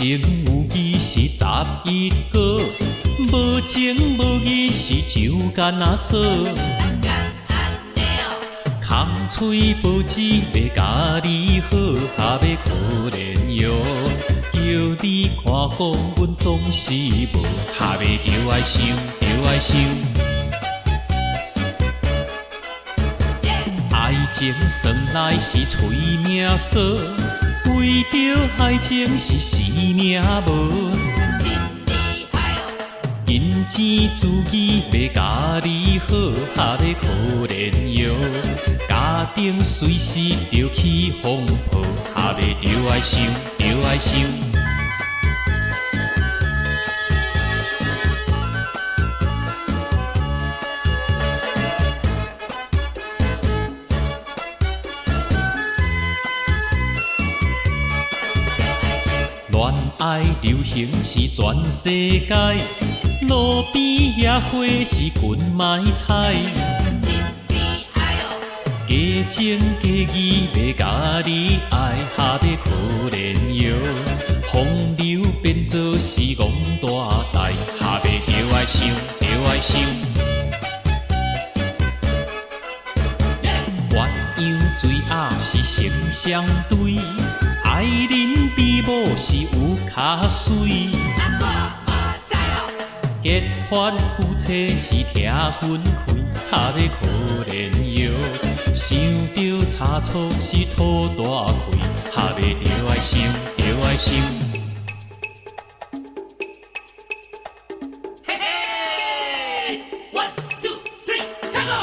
生有义是11个，无情无义是酒干仔锁。空嘴保证要甲你好，还要可怜哟。叫你看风，阮总是无，还要着爱想，着爱想。爱情算来是催命锁，为着爱情是死命无。银钱自己要甲你好，还要可怜哟。家庭随时着起风暴，还要着爱想，着爱想。恋爱流行是全世界，路边野花是群买菜。假情假意要甲你爱，还要可怜哟。风流变作是戆大台，还要着爱想，着爱想。鸳鸯水鸭是成双对，爱人比某是有卡水。结婚夫妻是听分开，还要可怜哟。想着差错是土大开，还要着爱想，着爱想。嘿嘿 ，1 2 3 come on！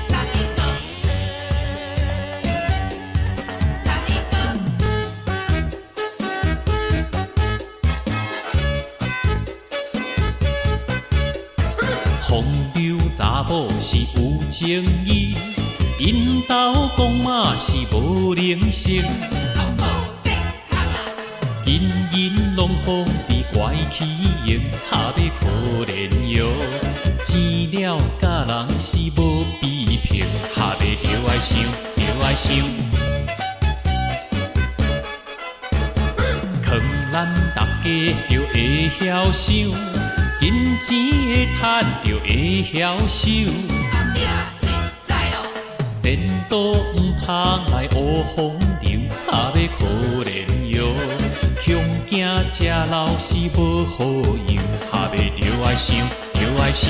唱一个，唱一个。风流查某是有情义，因兜公妈是无灵性。人人拢风伫怪气用，还要可怜哟。钱了甲人是无比平，还要着爱想，着爱想。劝咱大家着会晓想。金钱的赚着会晓收，仙道唔通来乌风流，还要可怜哟。恐惊食老是无好样，还要着爱想，着爱想。